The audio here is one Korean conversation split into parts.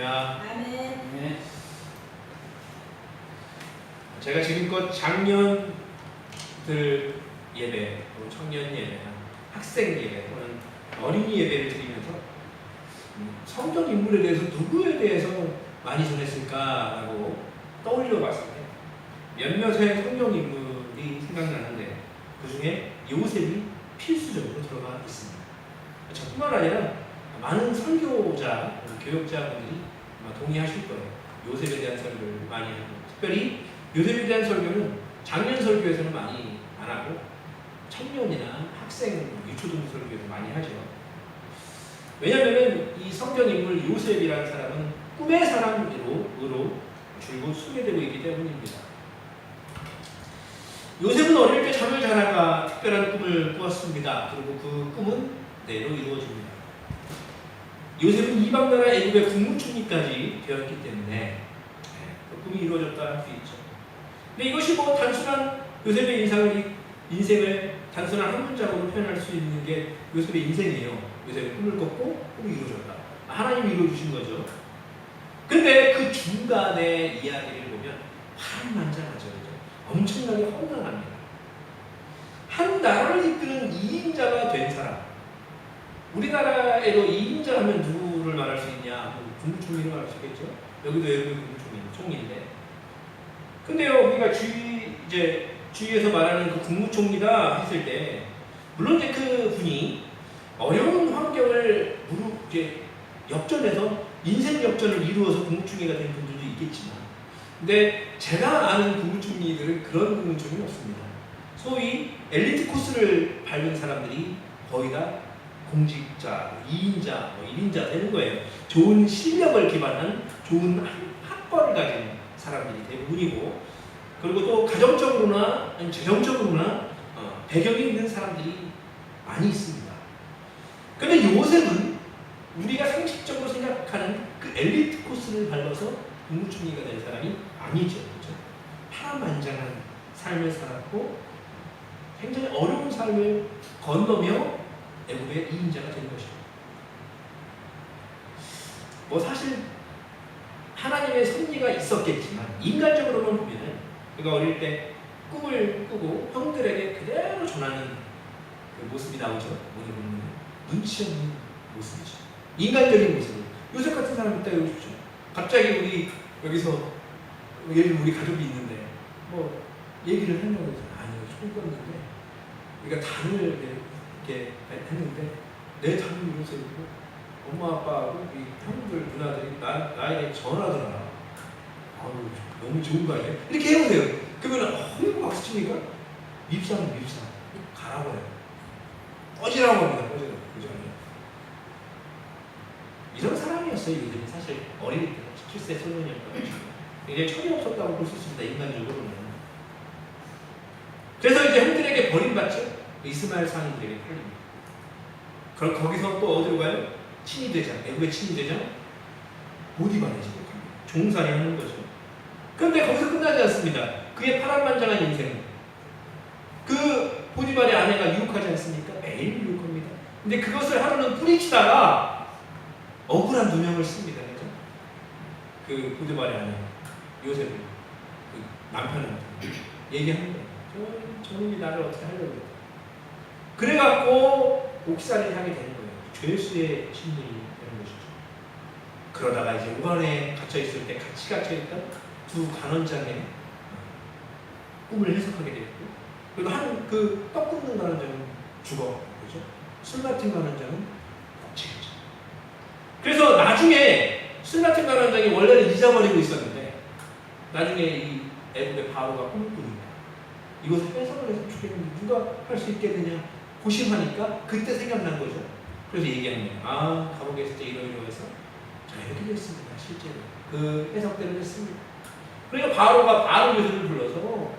할렐루야. 아멘. 네. 제가 지금껏 장년들 예배, 청년 예배, 학생 예배 또는 어린이 예배를 드리면서 성경 인물에 대해서 누구에 대해서 많이 전했을까라고 떠올려 봤을 때 몇몇의 성경 인물이 생각나는데 그 중에 요셉이 필수적으로 들어가 있습니다. 저뿐만 아니라 많은 설교자, 교역자분들이 아마 동의하실 거예요. 요셉에 대한 설교를 많이 하고, 특별히 요셉에 대한 설교는 장년 설교에서는 많이 안 하고 청년이나 학생, 유초등 설교에서 많이 하죠. 왜냐하면 이 성경 인물 요셉이라는 사람은 꿈의 사람으로 줄곧 소개되고 있기 때문입니다. 요셉은 어릴 때 잠을 자다가 특별한 꿈을 꾸었습니다. 그리고 그 꿈은 내로 이루어집니다. 요셉은 이방 나라 애굽의 국무총리까지 되었기 때문에 그 꿈이 이루어졌다 할 수 있죠. 근데 이것이 뭐 단순한 요셉의 인생을 단순한 한 문장으로 표현할 수 있는 게 요셉의 인생이에요. 요셉의 꿈을 꿨고 꿈이 이루어졌다. 하나님이 이루어주신 거죠. 근데 그 중간의 이야기를 보면 파란만장하죠. 엄청나게 험난합니다. 한 나라를 이끄는 2인자가 된 사람. 우리나라에도 2인자 하면 누구를 말할 수 있냐? 국무총리를 말할 수 있겠죠. 여기도 외국의 총리인데. 근데요, 우리가 주위에서 말하는 그 국무총리다 했을 때, 물론 이제 그 분이 어려운 환경을 역전해서 인생 역전을 이루어서 국무총리가 된 분들도 있겠지만, 근데 제가 아는 국무총리들은 그런 국무총리는 없습니다. 소위 엘리트 코스를 밟은 사람들이 거의 다 공직자, 2인자, 1인자 되는 거예요. 좋은 실력을 기반한 좋은 학벌을 가진 사람들이 대부분이고, 그리고 또 가정적으로나 재정적으로나 배경이 있는 사람들이 많이 있습니다. 그런데 요셉은 우리가 상식적으로 생각하는 그 엘리트 코스를 밟아서 국무총리가 된 사람이 아니죠. 그렇죠? 파란만장한 삶을 살았고 굉장히 어려운 삶을 건너며 애굽의 2인자가 된 것이죠. 뭐 사실 하나님의 섭리가 있었겠지만 인간적으로만 보면은 그가 어릴 때 꿈을 꾸고 형들에게 그대로 전하는 그 모습이 나오죠. 오늘 보면 눈치 없는 모습이죠. 인간적인 모습을. 요셉 같은 사람 있다 해보십시오. 갑자기 우리 여기서 예를 들면 우리 가족이 있는데 뭐 얘기를 하려고 해서 아니요 총 꿨는데 우리가 단을 이렇게 했는데 내 단을 요셉이고 엄마 아빠하고 우리 형들 누나들이 나에게 전하더라. 아우 너무 좋은 거 아니에요? 이렇게 해보세요. 그러면 박수 치니까 밉상 가라고 해요. 꺼지라고 합니다. 꺼지라고. 그죠? 이런 사람이었어요. 요즘이 사실 어릴 때 17세 소년이었거든요. 굉장히 철이 없었다고 볼 수 있습니다. 인간적으로는. 그래서 이제 형들에게 버림받죠. 이스마엘 상인들에게 팔립니다. 그럼 거기서 또 어디로 가요? 친위대장, 애굽의 친위대장 보디발의 집에 갑니다. 종살이 하는 거죠. 그런데 거기서 끝나지 않습니다. 그의 파란만장한 인생. 그 보디발의 아내가 유혹하지 않습니까? 매일 유혹합니다. 근데 그것을 하루는 뿌리치다가 억울한 누명을 씁니다. 그죠? 그 보디발의 아내 요셉이 그 남편한테 얘기하는 거예요. 저놈이 나를 어떻게 하려고 그래. 그래갖고 옥살이를 하게 되는 거예요. 죄수의 심리이 되는 것이죠. 그러다가 이제 우간에 갇혀있을 때 같이 갇혀있던 두 간원장의 꿈을 해석하게 되었고, 그리고 그 떡 굽는 간원장은 죽어. 그죠? 술 맡은 간원장은 죽었죠. 그래서 나중에 술 맡은 간원장이 원래는 잊어버리고 있었는데, 나중에 이 애굽의 바로가 꿈을 꾸니까 이것을 뺏어을 해서 죽였는데 누가 할 수 있게 되냐 고심하니까 그때 생각난 거죠. 그래서 얘기하는 거예요. 아, 감옥에 있을 때 이러해서 자 여기로 했습니다. 실제로 그 해석대로 했습니다. 그러니까 바로가 바로 요셉을 불러서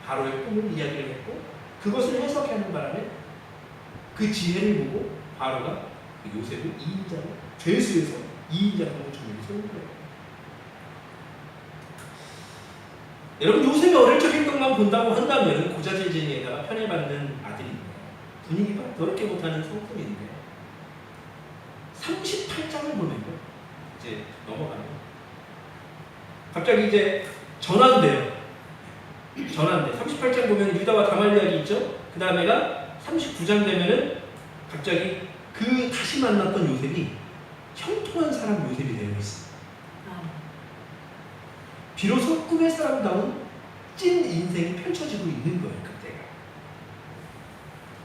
바로의 꿈을 이야기를 했고 그것을 해석하는 바람에 그 지혜를 보고 바로가 그 요셉을 2인자로 죄수에서 2인자 공무총리를 세운 거예요. 여러분 요셉이 어릴 적 행동만 본다고 한다면 고자질쟁이에다가 편애받는 아들인데 분위기가 더럽게 못하는 성품인데 38장을 보면요. 이제 넘어가면 갑자기 이제 전환돼요. 전환돼. 38장 보면 유다와 다말 이야기 있죠. 그 다음에가 39장 되면은 갑자기 그 다시 만났던 요셉이 형통한 사람 요셉이 되어 있어. 비로소 꿈의 사람다운 찐 인생이 펼쳐지고 있는 거예요. 그때가.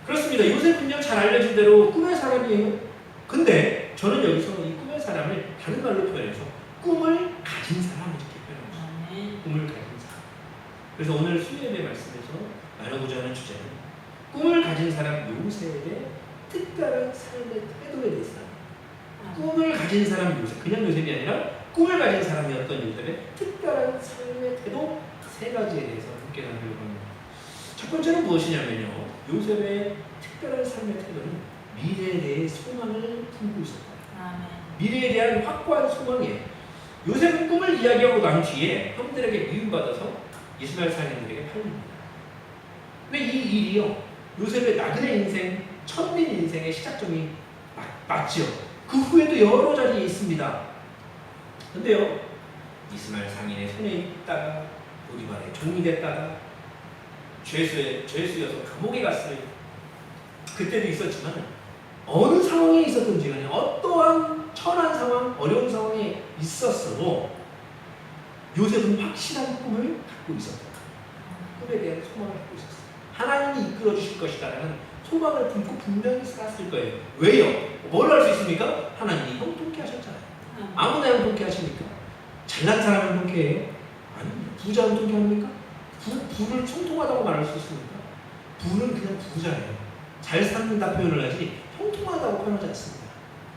그렇습니다. 요셉은요 잘 알려진 대로 꿈의 사람이에요. 근데 저는 여기서 이 꿈의 사람을 다른 말로 표현해서 꿈을 가진 사람 이렇게 표현합니다. 꿈을 가진 사람. 그래서 오늘 수요예배 말씀에서 나누고자 하는 주제는 꿈을 가진 사람 요셉의 특별한 삶의 태도에 대해서 꿈을 가진 사람 요셉, 그냥 요셉이 아니라 꿈을 가진 사람이었던 요셉의 특별한 삶의 태도 세 가지에 대해서 함께 나누려고 합니다. 첫 번째는 무엇이냐면요. 요셉의 특별한 삶의 태도는 미래에 대해 소망을 품고 있었다. 미래에 대한 확고한 소망이에요. 요셉은 꿈을 이야기하고 난 뒤에 형들에게 미움받아서 이스라엘 사람들에게 팔립니다. 근데 이 일이요. 요셉의 나그네 인생, 천민 인생의 시작점이 맞죠. 그 후에도 여러 자리에 있습니다. 근데요. 이스마엘 상인의 손에 있다가 보디발의 종이 됐다가 죄수여서 감옥에 갔어요. 그때도 있었지만 어느 상황에 있었던지 간에 어떠한 천한 상황, 어려운 상황에 있었어도 요셉은 확실한 꿈을 갖고 있었다. 꿈에 대한 소망을 갖고 있었어요. 하나님이 이끌어 주실 것이다라는 소망을 품고 분명히 살았을 거예요. 왜요? 뭘 할 수 있습니까? 하나님이 형통케 하셨잖아요. 아무나 형통케 하십니까? 잘난 사람은 형통케 해요? 아닙니다. 부자 형통케 합니까? 부를 총통하다고 말할 수 있습니까? 부는 그냥 부자예요. 잘 산다 표현을 하지 형통하다고 표현하지 않습니다.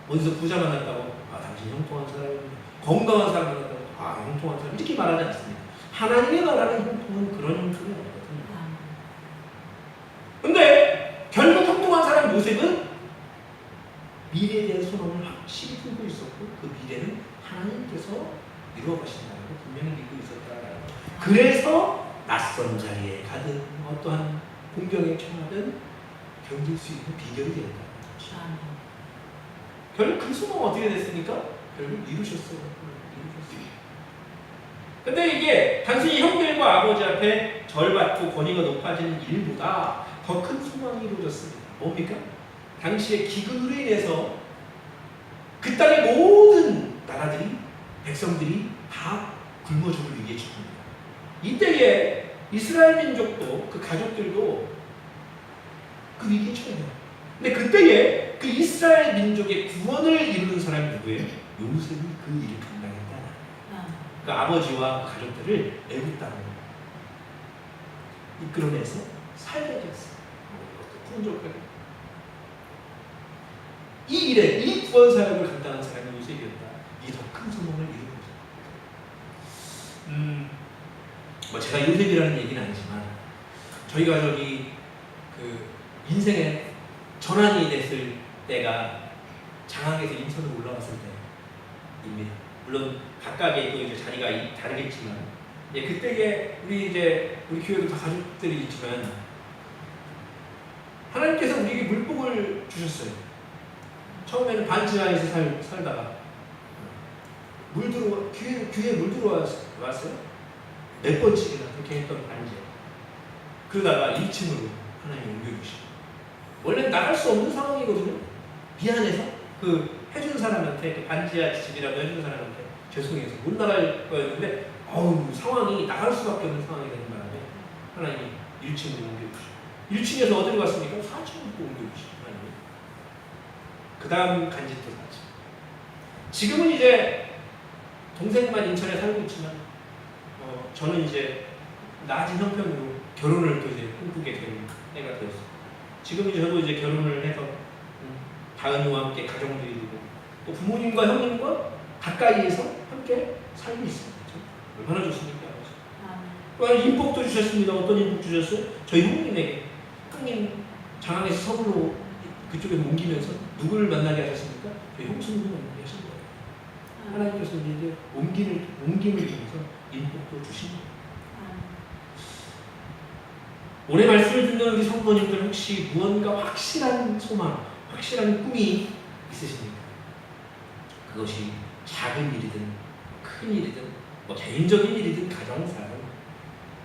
어디서 부자 만났다고 당신 형통한 사람입니다. 건강한 사람 만났다고 형통한 사람 이렇게 말하지 않습니다. 하나님이 말하는 형통은 그런 형통이 아니거든요. 근데 결국 형통한 사람 요셉은 미래에 대한 소망을 확실히 품고 있었고 그 미래는 하나님께서 이루어 가신다고 분명히 믿고 있었다라는 거예요. 그래서 낯선 자리에 가든 어떠한 공경에 처하든 견딜 수 있는 비결이 되었다. 결국 그 소망은 어떻게 됐습니까? 결국 이루셨어요. 근데 이게 단순히 형들과 아버지 앞에 절받고 권위가 높아지는 일보다 더 큰 소망이 이루어졌습니다. 뭡니까? 당시의 기근으로 인해서 그 땅의 모든 나라들이 백성들이 다 굶어 죽을 위기에 처합니다. 이때에 이스라엘 민족도 그 가족들도 그 위기에 처해요. 근데 그때에 그 이스라엘 민족의 구원을 이루는 사람이 누구예요? 요셉이 그 일을 감당했다. 그 아버지와 가족들을 애굽 땅으로 이끌어내서 살게 되었어요. 풍족하게. 이 일에 이 구원 사역을 감당한 사람이 요셉이었다. 이 더 큰 소망을 이루고 있습니다. 제가 요셉이라는 얘기는 아니지만 저희 가족이 그 인생의 전환이 됐을 때가 장항에서 인천으로 올라왔을 때입니다. 물론 각각의 또 이제 자리가 다르겠지만 그때에 우리 교회도 다 가족들이 있지만 하나님께서 우리에게 물복을 주셨어요. 처음에는 반지하에서 살다가 귀에 물 들어왔어요. 몇 번씩이나 그렇게 했던 반지하. 그러다가 1층으로 하나님이 옮겨주시고 원래는 나갈 수 없는 상황이거든요. 미안해서 그 해준 사람한테 그 반지하 집이라고 해준 사람한테 죄송해서 못 나갈 거였는데 상황이 나갈 수밖에 없는 상황이 되는 바람에 하나님이 1층으로 옮겨주시고 1층에서 어디로 갔습니까? 4층으로 옮겨주시고 하나님이 그 다음 간직도 4층. 지금은 이제 동생만 인천에 살고 있지만 저는 이제 낮은 형편으로 결혼을 또 이제 꿈꾸게 된 때가 되었어요. 지금 이제 저도 이제 결혼을 해서 다은이와 함께 가정도 이루고 또 부모님과 형님과 가까이에서 함께 살고 있습니다. 얼마나 좋습니까? 또한 인복도 주셨습니다. 어떤 인복 주셨어요? 저희 형님에게. 형님 장항에서 서울로 그쪽에서 옮기면서 누구를 만나게 하셨습니까? 저희 형수님을 만나게 하신 거예요. 하나님께서 이제 옮김을 통해서 인복도 주신 거예요. 오늘 말씀을 듣는 우리 성도님들 혹시 무언가 확실한 소망, 확실한 꿈이 있으십니까? 그것이 작은 일이든 큰 일이든 뭐 개인적인 일이든 가정사랑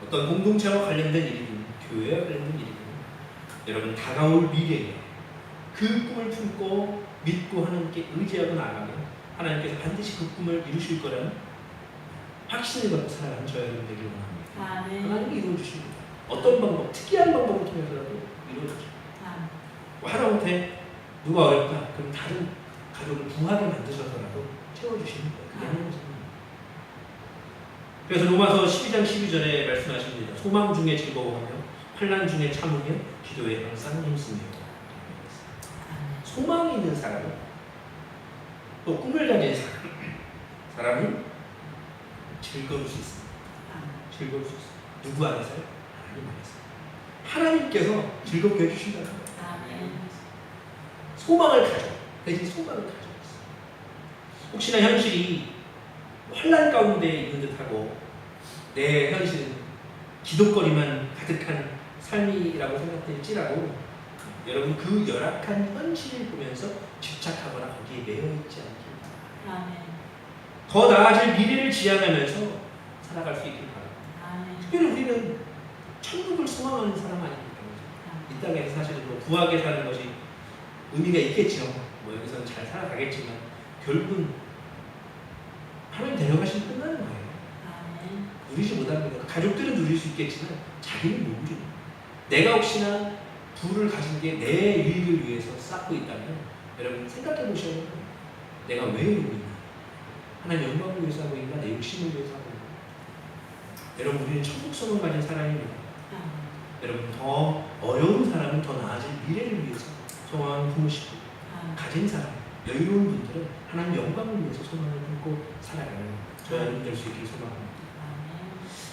어떤 공동체와 관련된 일이든 교회와 관련된 일이든 여러분 다가올 미래에 그 꿈을 품고 믿고 하나님께 의지하고 나가면 하나님께서 반드시 그 꿈을 이루실 거라는 확신을 갖고 살아가는 저 여러분 되기를 원합니다. 하나님이 이루어주십니다. 어떤 방법, 특이한 방법을 통해서라도 이루어주십니다. 하나님한테 누가 어렵다 그럼 다른 가족을 부하게 만드셔서라도 채워주시는 거예요. 그게 하나님입니다. 그래서 로마서 12장 12절에 말씀하십니다. 소망 중에 즐거워하며 환난 중에 참으며 기도에 항상 힘쓰며. 소망이 있는 사람은 또 꿈을 가진 사람이 즐거울 수 있습니다. 즐거울 수 있습니다. 누구 안에서요? 하나님 안에서. 하나님께서 즐겁게 해주신다는 거예요. 소망을 가져. 대신 소망을 가져. 혹시나 현실이 환난 가운데 있는 듯하고 내 현실은 기독거리만 가득한 삶이라고 생각될지라도 여러분 그 열악한 현실을 보면서 집착하거나 거기에 매여있지 않길 바랍니다. 더 나아질 미래를 지향하면서 살아갈 수 있길 바랍니다. 특별히 우리는 천국을 소망하는 사람 아닙니까? 이 땅에서 사실은 뭐 부하게 사는 것이 의미가 있겠죠. 뭐 여기서는 잘 살아가겠지만 결국은 하나님 데려가시면 끝나는 거예요. 누리지 못합니다. 가족들은 누릴 수 있겠지만 자기는 못 누립니다. 내가 혹시나 부를 가진 게 내 유익을 위해서 쌓고 있다면 여러분 생각해 보셔야 돼요. 내가 왜 이러고 있나? 하나님 영광을 위해서 하고 있나? 내 욕심을 위해서 하고 있나? 여러분 우리는 천국 소망 가진 사람입니다. 여러분 더 어려운 사람은 더 나아질 미래를 위해서 소망을 품으시고 가진 사람, 여유로운 분들은 하나님 영광을 위해서 소망을 품고 살아가는 저와 여러분 될 수 있기를 소망합니다.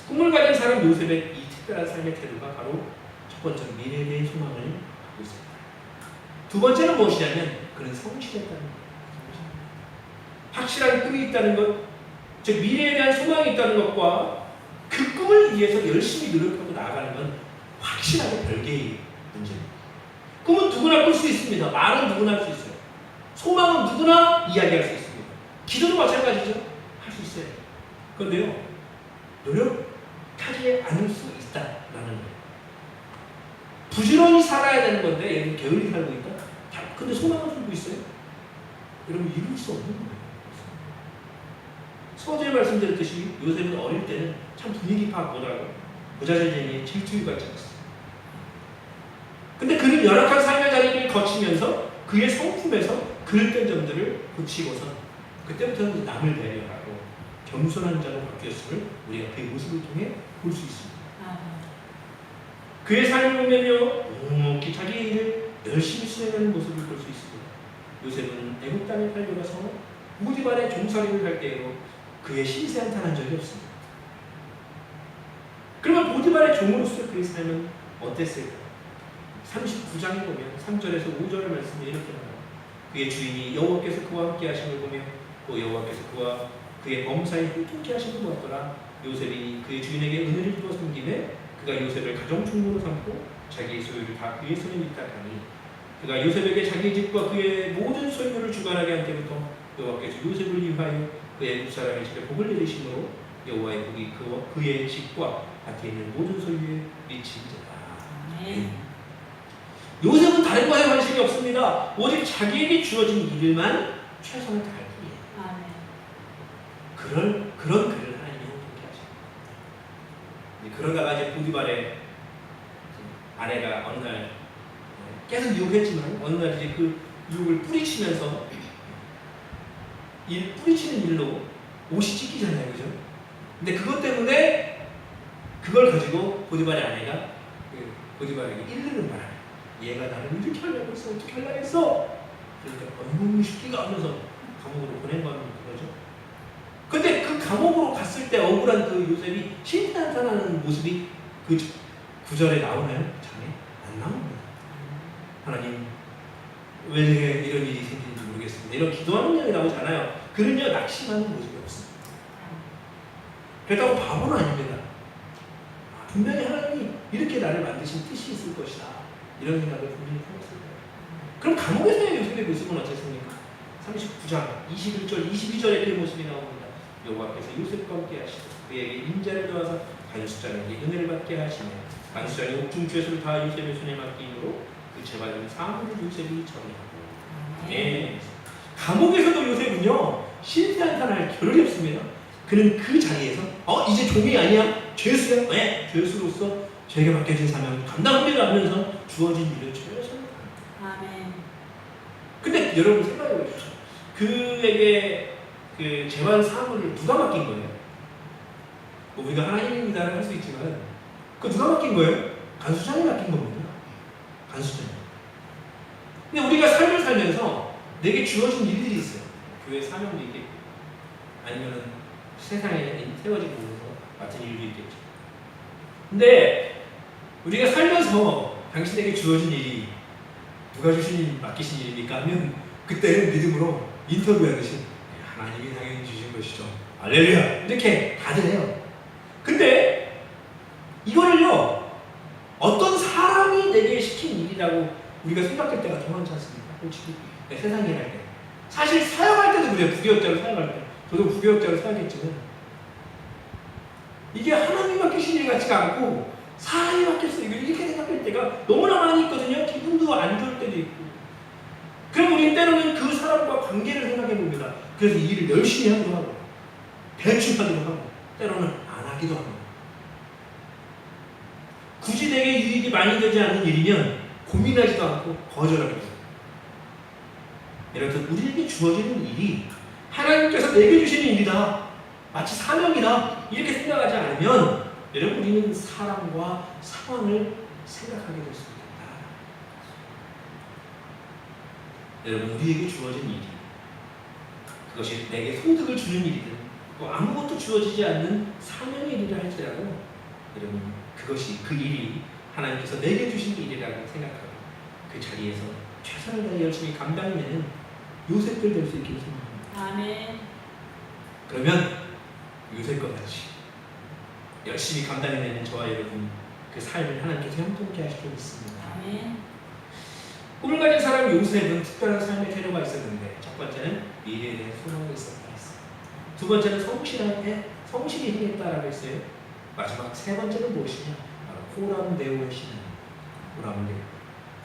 꿈을 가진 사람 요셉의 이 특별한 삶의 태도가 바로 첫 번째로 미래에 대한 소망을 갖고 있습니다. 두 번째는 무엇이냐면 그는 성실했다는 것. 확실한 꿈이 있다는 것, 즉 미래에 대한 소망이 있다는 것과 그 꿈을 위해서 열심히 노력하고 나아가는 건 확실하게 별개의 문제입니다. 꿈은 누구나 꿀 수 있습니다. 말은 누구나 할 수 있어요. 소망은 누구나 이야기할 수 있습니다. 기도도 마찬가지죠. 할 수 있어요. 그런데요, 노력하지 않을 수 있다라는 거예요. 부지런히 살아야 되는 건데 얘는 게을리 살고 있다. 근데 소망을 품고 있어요. 여러분 이룰 수 없는 거예요. 서두에 말씀드렸듯이 요셉은 어릴 때는 참 분위기 파악 못하고 부자절쟁이에 질투를 받지 않았어요. 근데 그는 열악한 삶의 자리를 거치면서 그의 성품에서 그릇된 점들을 고치고서 그때부터는 남을 배려하고 겸손한 자로 바뀌었음을 우리가 그의 모습을 통해 볼 수 있습니다. 그의 삶을 보면요, 묵묵히 자기의 일을 열심히 수행하는 모습을 볼 수 있습니다. 요셉은 애국 땅에 팔려가서 보디발의 종살이를 할 때에도 그의 신세 한탄한 적이 없습니다. 그러면 보디발의 종으로서 그의 삶은 어땠을까? 39장에 보면 3절에서 5절의 말씀이 이렇게 나와요. 그의 주인이 여호와께서 그와 함께 하심을 보며 또 여호와께서 그와 그의 범사에 흉통케 하심을 보았더라. 요셉이 그의 주인에게 은혜를 주어 섬김에 그가 요셉을 가정총무로 삼고 자기의 소유를 다 그의 손에 위탁하니 그가 요셉에게 자기의 집과 그의 모든 소유를 주관하게 한 때부터 여호와께서 요셉을 위하여 그의 애굽 사람의 집에 복을 내리심으로 여호와의 복이 그의 집과 밭에 있는 모든 소유에 미친지라. 요셉은 다른 것에 관심이 없습니다. 오직 자기에게 주어진 일만 최선을 다할 뿐이에요. 그런 그를 하나님이 행복해 하십니다. 그러다가 이제 보디발의 아내가 어느 날 계속 유혹했지만 어느 날 이제 그 유혹을 뿌리치면서 뿌리치는 일로 옷이 찢기잖아요, 그죠? 근데 그것 때문에 그걸 가지고 보디발의 아내가 보디발에게 이르는 바람에 얘가 나를 이렇게 하려고 했어, 어떻게 하려고 했어? 그러니까 얼마나 쉽기가 하면서 감옥으로 보낸 거죠. 근데 그 감옥으로 갔을 때 억울한 그 요셉이 신탄탄하는 모습이 그 구절에 나오나요? 장에? 안 나옵니다. 하나님 왜 내게 이런 일이 생기는지 모르겠습니다. 이런 기도하는 내용이 나오지 않아요. 그는요 낙심하는 모습이 없습니다. 그렇다고 바보는 아닙니다. 분명히 하나님이 이렇게 나를 만드신 뜻이 있을 것이다. 이런 생각을 분명히 해봤을 거예요. 그럼 감옥에서의 요셉의 모습은 어떻습니까? 39장 21절 22절에 그 모습이 나옵니다. 여호와께서 요셉과 함께 하시고 그에게 인자를 더하사 간수장에게 은혜를 받게 하시며 간수장이 옥중 죄수를 다 요셉의 손에 맡기므로 그 재받은 사물을 요셉이 정리하고. 예. 감옥에서도 요셉은요 실패한다는 겨를이 없습니다. 그는 그 자리에서 이제 종이 아니야 죄수야. 왜? 죄수로서 제게 맡겨진 사명을 감당합니다 하면서 주어진 일을 최선을 다합니다. 아멘. 근데 여러분 생각해 보십시오. 그에게 그 재반 사물을 누가 맡긴 거예요? 뭐 우리가 하나님입니다를 할 수 있지만 그 누가 맡긴 거예요? 간수장이 맡긴 겁니다. 간수장. 근데 우리가 삶을 살면서 내게 주어진 일들이 있어요. 교회 사명도 있겠고 아니면 세상에 세워지고 있어서 맡은 일도 있겠죠. 근데 우리가 살면서 당신에게 주어진 일이 누가 주신 일, 맡기신 일입니까? 하면 그때는 믿음으로 인터뷰하듯이 하나님이 당연히 주신 것이죠. 할렐루야! 이렇게 다들 해요. 근데 이거를요 어떤 사람이 내게 시킨 일이라고 우리가 생각할 때가 더 많지 않습니까? 솔직히 세상에 일할 때 사실 사역할 때도 그래요. 부교역자로 사역할 때 저도 부교역자로 사역했지만 이게 하나님이 맡기신 일 같지가 않고 사람이 맡겼어요. 이렇게 생각할 때가 너무나 많이 있거든요. 기분도 안 좋을 때도 있고. 그럼 우리는 때로는 그 사람과 관계를 생각해 봅니다. 그래서 이 일을 열심히 하기도 하고 대충 하기도 하고 때로는 안 하기도 하고 굳이 내게 유익이 많이 되지 않는 일이면 고민하지도 않고 거절하기도 하고. 이렇듯 우리에게 주어지는 일이 하나님께서 내게 주시는 일이다 마치 사명이다 이렇게 생각하지 않으면 여러분 우리는 사람과 상황을 생각하게 될 수 있다. 여러분 우리에게 주어진 일이 그것이 내게 소득을 주는 일이든 또 아무것도 주어지지 않는 사명의 일이라 할지라도 여러분 그것이 그 일이 하나님께서 내게 주신 일이라고 생각하고 그 자리에서 최선을 다해 열심히 감당해내는 요셉들 될 수 있기를 소망합니다. 아멘. 그러면 요셉과 같이 열심히 감당해내는 저와 여러분 그 삶을 하나님께서 형통케 하시고 있습니다. 아멘. 꿈을 가진 사람 요셉은 특별한 삶의 태도가 있었는데 첫 번째는 미래에 대한 소망이 있었다 했어요. 두 번째는 성실히 행했다라고 했어요. 마지막 세 번째는 무엇이냐? 바로 호람데오의 신앙. 호람데오.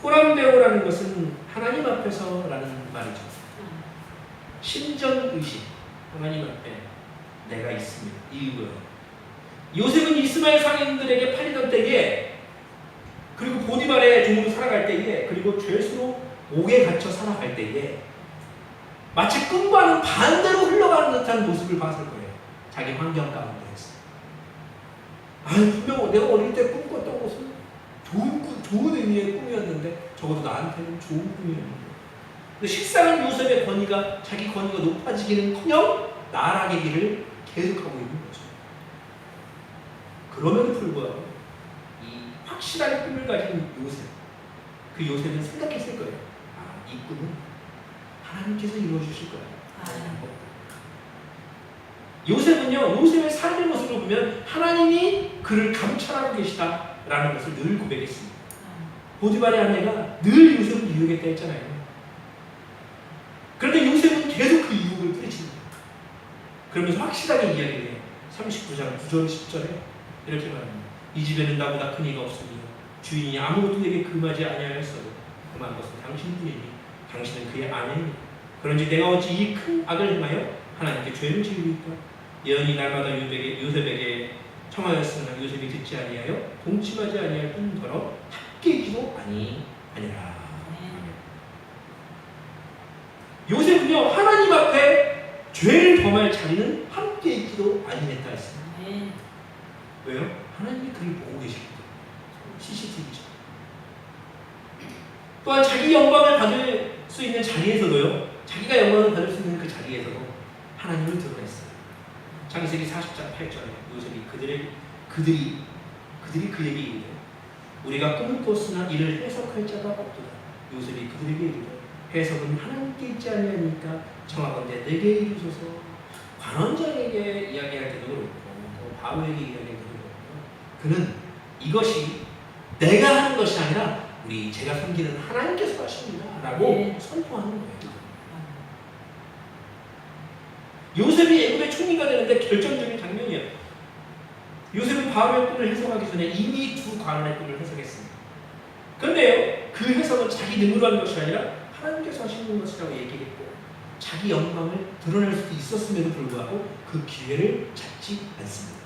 호람데오라는 것은 하나님 앞에서라는 말이죠. 신전의식. 하나님 앞에 내가 있습니다. 이유가 요셉은 이스마엘 상인들에게 팔리던 때에 그리고 보디발의 종으로 살아갈 때에 그리고 죄수로 옥에 갇혀 살아갈 때에 마치 꿈과는 반대로 흘러가는 듯한 모습을 봤을 거예요. 자기 환경 가운데에서. 분명 내가 어릴 때 꿈꿨던 것은 좋은 의미의 꿈이었는데 적어도 나한테는 좋은 꿈이었는데 근데 식상한 요셉의 권위가 자기 권위가 높아지기는커녕 나락의 길을 계속하고 있는 거죠. 그럼에도 불구하고 이 확실한 꿈을 가진 요셉, 그 요셉은 생각했을 거예요. 이 꿈은 하나님께서 이루어주실 거예요. 요셉은요, 요셉의 삶의 모습을 보면 하나님이 그를 감찰하고 계시다라는 것을 늘 고백했습니다. 보디발의 아내가 늘 요셉을 유혹했다 했잖아요. 그런데 요셉은 계속 그 유혹을 뿌리칩니다. 그러면서 확실하게 이야기를 해요. 39장 9절 10절에 이렇게 말합니다. 이 집에는 나보다 큰 이가 없으며 주인이 아무것도 내게 금하지 아니하였어도 금한 것은 당신뿐이니 당신은 그의 아내이니 그런지 내가 어찌 이 큰 악을 행하여 하나님께 죄를 지으리까? 예언이 날마다 요셉에게 청하였으나 요셉이 듣지 아니하여 동침하지 아니할 뿐더러 함께 있지도 아니하니라. 요셉은요 하나님 앞에 죄를 범할 자리는 함께 있지도 아니했다 했습니다. 왜요? 하나님이 그를 보고 계시기 때문에 CCTV죠. 또한 자기 영광을 받을 수 있는 자리에서도요 자기가 영광을 받을 수 있는 그 자리에서도 하나님을 드러냈어요. 창세기 40장 8절에 요셉이 그들이 그에게 이르되 우리가 꿈을 꿨으나 이를 해석할 자가 없도다. 요셉이 그들에게 이르되 해석은 하나님께 있지 아니하니까 청하건대 내게 이르소서. 관원장에게 이야기할 때도 그렇고 또 바로에게 이야기할 때도 그렇고 그는 이것이 내가 하는 것이 아니라 제가 섬기는 하나님께서 하십니다 라고 선포하는 거예요. 요셉이 애굽의 총리가 되는데 결정적인 장면이에요. 요셉은 바로의 꿈을 해석하기 전에 이미 두 관원의 꿈을 해석했습니다. 그런데요, 그 해석은 자기 능으로 한 것이 아니라 하나님께서 하시는 것이라고 얘기했고, 자기 영광을 드러낼 수도 있었음에도 불구하고 그 기회를 잡지 않습니다.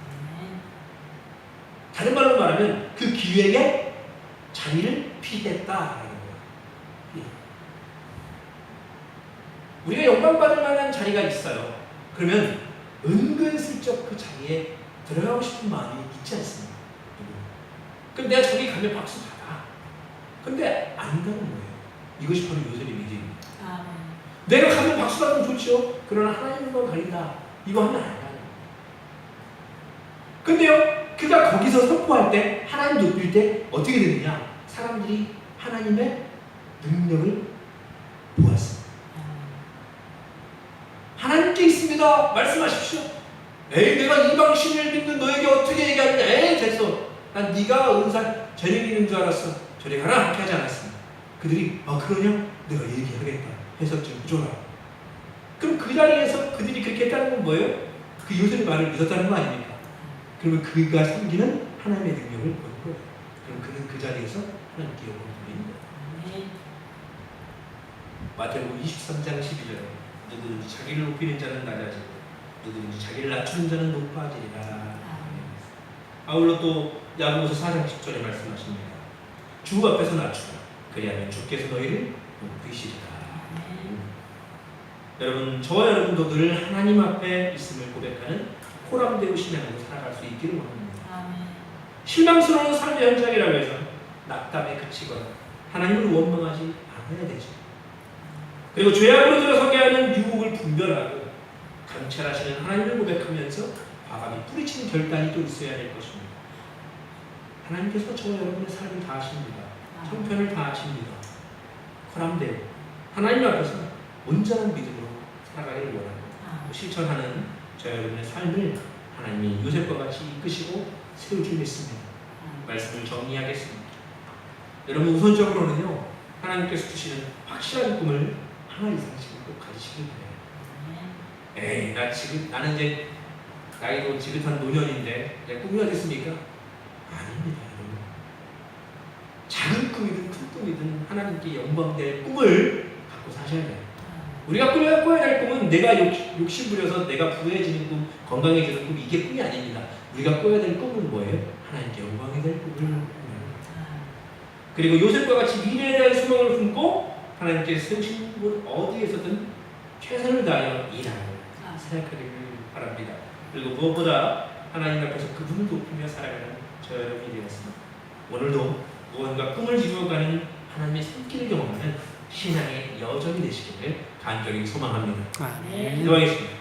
다른 말로 말하면 그 기회에 자리를 피했다라는 거예요. 우리가 영광받을 만한 자리가 있어요. 그러면 은근슬쩍 그 자리에 들어가고 싶은 마음이 있지 않습니까? 그럼 내가 저기 가면 박수 받아. 근데 안 가는 거예요. 이것이 바로 요셉의 믿음입니다. 내가 가면 박수 받으면 좋죠. 그러나 하나님과 가린다. 이거 하면 안 가요. 근데요, 그가 거기서 선포할 때, 하나님 높일 때 어떻게 되느냐? 사람들이 하나님의 능력을 보았습니다. 하나님께 있습니다. 말씀하십시오. 에이, 내가 이방신을 믿는 너에게 어떻게 얘기하느냐? 에이, 됐어. 난 네가 은사 저녁 있는 줄 알았어. 저리 가라. 그렇게 하지 않았습니다. 그들이 그러냐? 내가 얘기하겠다. 해석 좀 해줘라. 그럼 그 자리에서 그들이 그렇게 했다는 건 뭐예요? 그 요셉의 말을 믿었다는 거 아닙니까? 그러면 그가 섬기는 하나님의 능력을 보는 거예요. 그럼 그는 그 자리에서 하나님께 영광을 돌리는 거예요. 마태복음 23장 12절에 누구든지 자기를 높이는 자는 낮아지고 누구든지 자기를 낮추는 자는 높아지리라. 아울러 또 야고보서 4장 10절에 말씀하십니다. 주 앞에서 낮추라. 그리하면 주께서 너희를 높이시리라. 여러분, 저와 여러분도 늘 하나님 앞에 있음을 고백하는 호람되고 신앙으로 살아갈 수 있기를 원합니다. 실망스러운 삶의 현장이라고 해서 낙담에 그치거나 하나님을 원망하지 않아야 되죠. 그리고 죄악으로 들어서게 하는 유혹을 분별하고 감찰하시는 하나님을 고백하면서 과감히 뿌리치는 결단이 또 있어야 될 것입니다. 하나님께서 저와 여러분의 삶을 다 아십니다. 형편을 다 아십니다. 호람되고 하나님 앞에서 온전한 믿음으로 살아가기를 원하고 실천하는 저와 여러분의 삶을 하나님이 요셉과 같이 이끄시고 세울 줄 믿습니다. 말씀을 정리하겠습니다. 여러분, 우선적으로는요, 하나님께서 주시는 확실한 꿈을 하나 이상씩은 꼭 가지시길 바래요. 에이, 나는 이제 나이도 지긋한 노년인데 내 꿈이 어딨습니까? 아닙니다, 여러분. 작은 꿈이든 큰 꿈이든 하나님께 영광될 꿈을 갖고 사셔야 돼요. 우리가 꿔야 될 꿈은 내가 욕심 부려서 내가 부해지는 꿈, 건강해지는 꿈, 이게 꿈이 아닙니다. 우리가 꿔야 될 꿈은 뭐예요? 하나님께 영광이 될 꿈을. 그리고 요셉과 같이 미래에 대한 소망을 품고 하나님께 세우신 곳 어디에서든 최선을 다하여 일하고 생각하기를 바랍니다. 그리고 무엇보다 하나님 앞에서 그분을 높이며 살아가는 저 여러분이 되었습니다. 오늘도 무언가 꿈을 이루어가는 하나님의 손길을 경험하는 신앙의 여정이 되시기를 간절히 소망합니다. 네. 기도하겠습니다.